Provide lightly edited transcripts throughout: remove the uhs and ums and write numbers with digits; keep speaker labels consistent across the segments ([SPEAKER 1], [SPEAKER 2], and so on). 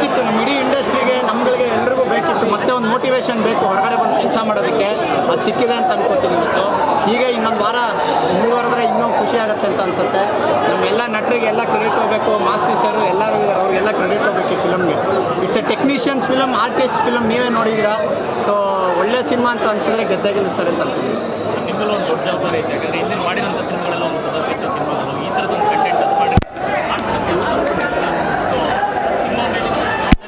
[SPEAKER 1] ಬೇಕಿತ್ತು, ನಮ್ಮ ಇಡೀ ಇಂಡಸ್ಟ್ರಿಗೆ ನಮ್ಗಳಿಗೆ ಎಲ್ರಿಗೂ ಬೇಕಿತ್ತು. ಮತ್ತೆ ಒಂದು ಮೋಟಿವೇಶನ್ ಬೇಕು ಹೊರಗಡೆ ಬಂದು ಕೆಲಸ ಮಾಡೋದಕ್ಕೆ, ಅದು ಸಿಕ್ಕಿದೆ ಅಂತ ಅನ್ಕೋತೀನಿ ಇವತ್ತು. ಹೀಗೆ ಇನ್ನೊಂದು ವಾರ ಮುಂದುವರೆದ್ರೆ ಇನ್ನೂ ಖುಷಿ ಆಗುತ್ತೆ ಅಂತ ಅನ್ಸುತ್ತೆ. ನಮ್ಮೆಲ್ಲ ನಟರಿಗೆ ಎಲ್ಲ ಕ್ರೆಡಿಟ್ ಹೋಗಬೇಕು, ಮಾಸ್ತಿ ಸರ್ ಎಲ್ಲರೂ ಇದ್ದಾರೆ, ಅವ್ರಿಗೆಲ್ಲ ಕ್ರೆಡಿಟ್ ಹೋಗಬೇಕು ಈ ಫಿಲಮ್ಗೆ. It's a technicians film, artist film, ನೀವೇ ನೋಡಿದ್ದೀರಾ. ಸೊ ಒಳ್ಳೆ ಸಿನಿಮಾ ಅಂತ ಅನ್ಸಿದ್ರೆ ಗೆದ್ದೇ ಗೆಲ್ಲಿಸ್ತಾರೆ ಅಂತ ಅನ್ಕೊಂಡು.
[SPEAKER 2] ನಿಮ್ಮಲ್ಲಿ ಒಂದು ದೊಡ್ಡ ಜವಾಬ್ದಾರಿ ಐತೆ. ಯಾಕಂದರೆ ಹಿಂದಿನ ಮಾಡಿರೋಂಥ ಸಿನಿಮಾಗಳೆಲ್ಲ ಒಂದು ಸದಾ ಹೆಚ್ಚು ಸಿನಿಮಾಗಳು ಈ ಥರದ ಒಂದು ಕಂಟೆಂಟ್ ಅದು ಮಾಡಿ ಸೊ ನಿಮ್ಮ ಮೇಲೆ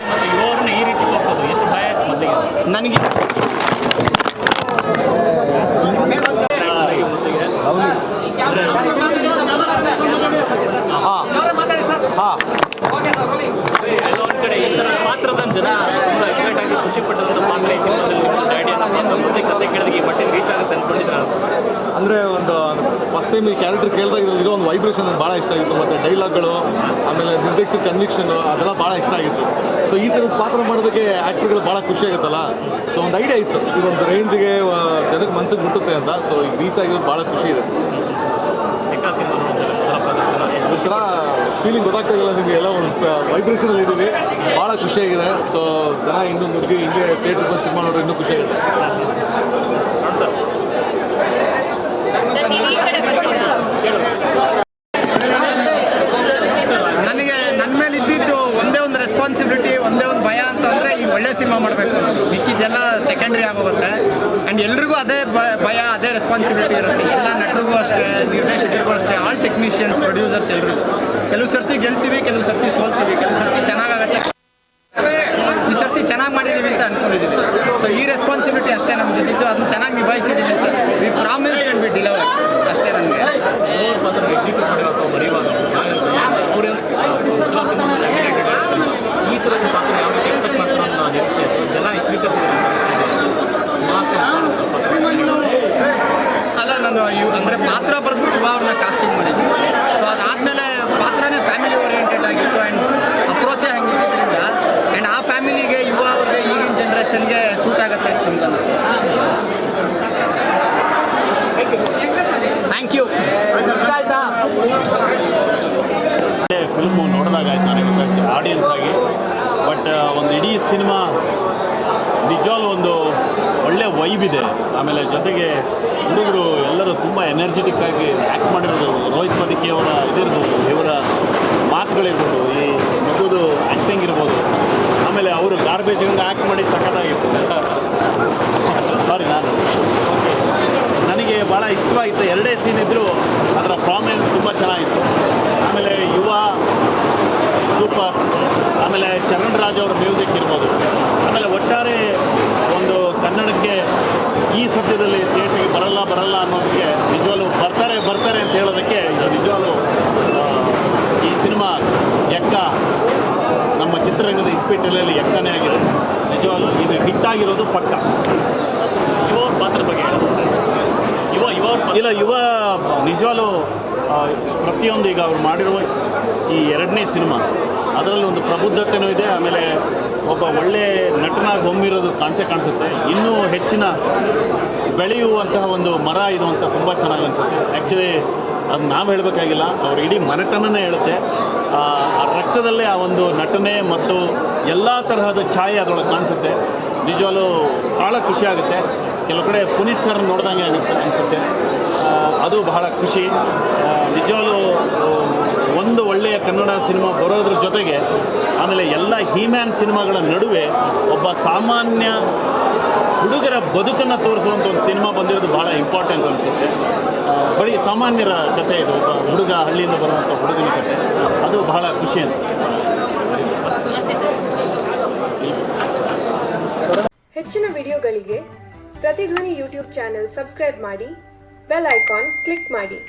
[SPEAKER 2] ಮತ್ತು ಇರೋರನ್ನ ಈ ರೀತಿ ತೋರಿಸೋದು ಎಷ್ಟು ಭಯ ಆಯಿತು ಮೊದಲಿಗೆ?
[SPEAKER 1] ನನಗೆ
[SPEAKER 2] ಎಲ್ಲ ಒಂದು ಕಡೆ ಈ ಥರ ಪಾತ್ರದ ಜನ ತುಂಬ ಎಕ್ಸೈಟ್ ಆಗಿ ಖುಷಿ ಪಟ್ಟಂಥ ಪಾತ್ರ ಈ ಸಿನಿಮಾದಲ್ಲಿ ಐಡಿಯಾ ಮುಂದೆ ಕತೆ ಕೇಳಿದಾಗ ಈ ಮಟ್ಟಿಗೆ ರೀಚ್ ಆಗುತ್ತೆ ಅಂದ್ಕೊಂಡಿದ್ರೆ
[SPEAKER 3] ಅಂದರೆ ಒಂದು ಫಸ್ಟ್ ಟೈಮ್ ಈ ಕ್ಯಾರೆಕ್ಟರ್ ಕೇಳಿದಾಗ ಇರೋ ಒಂದು ವೈಬ್ರೇಷನ್ ಭಾಳ ಇಷ್ಟ ಆಗಿತ್ತು. ಮತ್ತು ಡೈಲಾಗ್ಗಳು, ಆಮೇಲೆ ನಿರ್ದೇಶಕ ಕನ್ವಿಕ್ಷನು ಅದೆಲ್ಲ ಭಾಳ ಇಷ್ಟ ಆಗಿತ್ತು. ಸೊ ಈ ಥರದ ಪಾತ್ರ ಮಾಡೋದಕ್ಕೆ ಆ್ಯಕ್ಟರ್ಗಳು ಭಾಳ ಖುಷಿ ಆಗುತ್ತಲ್ಲ. ಸೊ ಒಂದು ಐಡಿಯಾ ಇತ್ತು, ಇದೊಂದು ರೇಂಜಿಗೆ ಜನಕ್ಕೆ ಮನಸ್ಸಿಗೆ ಮುಟ್ಟುತ್ತೆ ಅಂತ. ಸೊ ಈಗ ರೀಚ್ ಆಗಿರೋದು ಭಾಳ ಖುಷಿ ಇದೆ. ಒಂಥರ ಫೀಲಿಂಗ್ ಗೊತ್ತಾಗ್ತಾ ಇಲ್ಲ ನಿಮಗೆ, ಎಲ್ಲ ಒಂದು ವೈಬ್ರೇಷನಲ್ಲಿ ಇದ್ದೀವಿ, ಭಾಳ ಖುಷಿಯಾಗಿದೆ. ಸೊ ಜನ ಇನ್ನೂ ನುಗ್ಗಿ ಹಿಂಗೆ ಥಿಯೇಟ್ರಿಗೆ ಬಂದು ಸಿನಿಮಾ ನೋಡ್ರೆ ಇನ್ನೂ ಖುಷಿಯಾಗುತ್ತೆ.
[SPEAKER 1] ನನಗೆ ನನ್ನ ಮೇಲೆ ಇದ್ದಿದ್ದು ಒಂದೇ ಒಂದು ರೆಸ್ಪಾನ್ಸಿಬಿಲಿಟಿ, ಒಂದೇ ಒಂದು ಭಯ ಅಂತಂದರೆ ಈ ಒಳ್ಳೆ ಸಿನಿಮಾ ಮಾಡಬೇಕು. ಮಿಕ್ಕಿದ್ದೆಲ್ಲ ಸೆಕೆಂಡ್ರಿ ಆಗೋಗುತ್ತೆ. ಆ್ಯಂಡ್ ಎಲ್ರಿಗೂ ಅದೇ ಭಯ, ಅದೇ ರೆಸ್ಪಾನ್ಸಿಬಿಲಿಟಿ ಇರುತ್ತೆ. ಎಲ್ಲ ನಟರಿಗೂ ಅಷ್ಟೇ, ನಿರ್ದೇಶಕರಿಗೂ ಅಷ್ಟೇ, ಆಲ್ ಟೆಕ್ನಿಷಿಯನ್ಸ್, ಪ್ರೊಡ್ಯೂಸರ್ಸ್ ಎಲ್ರಿಗೂ. ಕೆಲವು ಸರ್ತಿ ಗೆಲ್ತೀವಿ, ಕೆಲವು ಸರ್ತಿ ಸೋಲ್ತೀವಿ, ಕೆಲವು ಸರ್ತಿ ಚೆನ್ನಾಗಾಗತ್ತೆ, ಈ ಸರ್ತಿ ಚೆನ್ನಾಗಿ ಮಾಡಿದ್ದೀವಿ ಅಂತ ಅಂದ್ಕೊಂಡಿದ್ದೀವಿ. ಸೊ ಈ ರೆಸ್ಪಾನ್ಸಿಬಿಲಿಟಿ ಅಷ್ಟೇ ನಮ್ಗೆ ಇದ್ದಿದ್ದು, ಅದನ್ನು ಚೆನ್ನಾಗಿ ನಿಭಾಯಿಸಿದ್ದೀವಿ ಅಂತ we promised and we deliver ಅಷ್ಟೇ ನನಗೆ.
[SPEAKER 2] ಎಕ್ಸಿಕ್ಯೂಟ್ ಮಾಡಿರೋ ಬರೀವಾಗ ಈ ಥರ ಪಾತ್ರ ಯಾವ ರೀತಿ ಎಕ್ಸ್ಪೆಕ್ಟ್ ಮಾಡ್ತಾರೆ ಅನ್ನೋ ನಿರೀಕ್ಷೆ ಜನ ಸ್ವೀಕರಿಸಿದ್ದಾರೆ.
[SPEAKER 1] ಅಲ್ಲ, ನಾನು ಅಂದರೆ ಪಾತ್ರ ಬರೆದ್ಬಿಟ್ಟು ಯುವ ಅವ್ರನ್ನ ಕಾಸ್ಟಿಂಗ್ ಮಾಡಿದ್ವಿ. ಸೊ ಅದಾದಮೇಲೆ ಪಾತ್ರನೇ ಫ್ಯಾಮಿಲಿ ಓರಿಯೆಂಟೆಡ್ ಆಗಿತ್ತು ಆ್ಯಂಡ್ ಅಪ್ರೋಚೇ ಹಂಗಿದ್ದರಿಂದ ಆ್ಯಂಡ್ ಆ ಫ್ಯಾಮಿಲಿಗೆ, ಯುವ ಅವ್ರಿಗೆ, ಈಗಿನ ಜನ್ರೇಷನ್ಗೆ ಸೂಟ್ ಆಗುತ್ತೆ ಅಂತ ನಮ್ಗೆ ಅನ್ನಿಸ್ತು. Thank you. ಇಷ್ಟ ಆಯ್ತಾ
[SPEAKER 4] ಫಿಲ್ಮು ನೋಡಿದಾಗ ಆಯ್ತು ನನಗೆ ಆಡಿಯನ್ಸ್ ಆಗಿ. ಬಟ್ ಒಂದು ಇಡೀ ಸಿನಿಮಾ ನಿಜವಾಗ್ಲೂ ಒಂದು ಒಳ್ಳೆ ವೈಬ್ ಇದೆ. ಆಮೇಲೆ ಜೊತೆಗೆ ಹುಡುಗರು ಎಲ್ಲರೂ ತುಂಬ ಎನರ್ಜೆಟಿಕ್ ಆಗಿ ಆ್ಯಕ್ಟ್ ಮಾಡಿರೋದು. ರೋಹಿತ್ ಪದಿಕಿ ಅವರ ಇದಿರ್ಬೋದು, ಇವರ ಮಾತುಗಳಿರ್ಬೋದು, ಈ ಮಗುದು ಆ್ಯಕ್ಟಿಂಗ್ ಇರ್ಬೋದು. ಆಮೇಲೆ ಅವರು ಗಾರ್ಬೇಜ್ ಹಂಗೆ ಆ್ಯಕ್ಟ್ ಮಾಡಿ ಸಖತ್ತಾಗಿತ್ತು. ಸಾರಿ, ನನಗೆ ಭಾಳ ಇಷ್ಟವಾಗಿತ್ತು. ಎರಡೇ ಸೀನ್ ಇದ್ದರೂ ಅದರ ಪ್ರಾಮಿನೆನ್ಸ್ ತುಂಬ ಚೆನ್ನಾಗಿತ್ತು. ಆಮೇಲೆ ಯುವ ಸೂಪರ್, ಆಮೇಲೆ ಚರಣ್ ರಾಜ್ ಅವ್ರ ಮ್ಯೂಸಿಕ್ ಇರ್ಬೋದು. ಆಮೇಲೆ ಒಟ್ಟಾರೆ ಒಂದು ಕನ್ನಡಕ್ಕೆ ಈ ಸದ್ಯದಲ್ಲಿ ಥಿಯೇಟ್ರಿಗೆ ಬರಲ್ಲ ಅನ್ನೋದಕ್ಕೆ ನಿಜವಾಗ್ಲೂ ಬರ್ತಾರೆ ಅಂತ ಹೇಳೋದಕ್ಕೆ ನಿಜವಾಗ್ಲೂ ಈ ಸಿನಿಮಾ ಎಕ್ಕ ನಮ್ಮ ಚಿತ್ರರಂಗದ ಇಸ್ಪೀಟಲ್ಲಿ ಎಕ್ಕನೇ ಆಗಿದೆ. ನಿಜವಾಗ್ಲೂ ಇದು ಹಿಟ್ಟಾಗಿರೋದು ಪಕ್ಕ.
[SPEAKER 2] ಯುವ ಪಾತ್ರ ಬಗ್ಗೆ
[SPEAKER 4] ಯುವ ನಿಜವಾಗ್ಲೂ ಪ್ರತಿಯೊಂದು ಈಗ ಅವ್ರು ಮಾಡಿರುವ ಈ ಎರಡನೇ ಸಿನಿಮಾ ಅದರಲ್ಲಿ ಒಂದು ಪ್ರಬುದ್ಧತೆಯೂ ಇದೆ. ಆಮೇಲೆ ಒಬ್ಬ ಒಳ್ಳೆ ನಟನಾಗಿ ಹೊಮ್ಮಿರೋದು ಕಾಣಿಸುತ್ತೆ. ಇನ್ನೂ ಹೆಚ್ಚಿನ ಬೆಳೆಯುವಂತಹ ಒಂದು ಮರ ಇದು ಅಂತ ತುಂಬ ಚೆನ್ನಾಗಿ ಅನಿಸುತ್ತೆ. ಆ್ಯಕ್ಚುಲಿ ಅದು ನಾವು ಹೇಳಬೇಕಾಗಿಲ್ಲ, ಅವ್ರ ಇಡೀ ಮನೆತನನೇ ಹೇಳುತ್ತೆ. ಆ ರಕ್ತದಲ್ಲೇ ಆ ಒಂದು ನಟನೆ ಮತ್ತು ಎಲ್ಲ ತರಹದ ಛಾಯೆ ಅದರೊಳಗೆ ಕಾಣಿಸುತ್ತೆ. ನಿಜವಾಗ್ಲೂ ಭಾಳ ಖುಷಿಯಾಗುತ್ತೆ. ಕೆಲವು ಕಡೆ ಪುನೀತ್ ಸರ್ ನೋಡ್ದಂಗೆ ಅನಿಸುತ್ತೆ. ಅದು ಬಹಳ ಖುಷಿ. ನಿಜವಾಗ್ಲೂ ಒಂದು ಒಳ್ಳೆಯ ಕನ್ನಡ ಸಿನಿಮಾ ಬರೋದ್ರ ಜೊತೆಗೆ ಆಮೇಲೆ ಎಲ್ಲ ಹೀಮ್ಯಾನ್ ಸಿನಿಮಾಗಳ ನಡುವೆ ಒಬ್ಬ ಸಾಮಾನ್ಯ ಹುಡುಗರ ಬದುಕನ್ನು ತೋರಿಸುವಂಥ ಒಂದು ಸಿನಿಮಾ ಬಂದಿರೋದು ಭಾಳ ಇಂಪಾರ್ಟೆಂಟ್ ಅನಿಸುತ್ತೆ. ಬರೀ ಸಾಮಾನ್ಯರ ಕಥೆ ಇದು, ಒಬ್ಬ ಹುಡುಗ ಹಳ್ಳಿಯಿಂದ ಬರುವಂಥ ಹುಡುಗನ ಕಥೆ. ಅದು ಬಹಳ ಖುಷಿ ಅನಿಸುತ್ತೆ.
[SPEAKER 5] ಹೆಚ್ಚಿನ ವಿಡಿಯೋಗಳಿಗೆ ಪ್ರತಿಧ್ವನಿ ಯೂಟ್ಯೂಬ್ ಚಾನೆಲ್ ಸಬ್ಸ್ಕ್ರೈಬ್ ಮಾಡಿ, ಬೆಲ್ ಐಕಾನ್ ಕ್ಲಿಕ್ ಮಾಡಿ.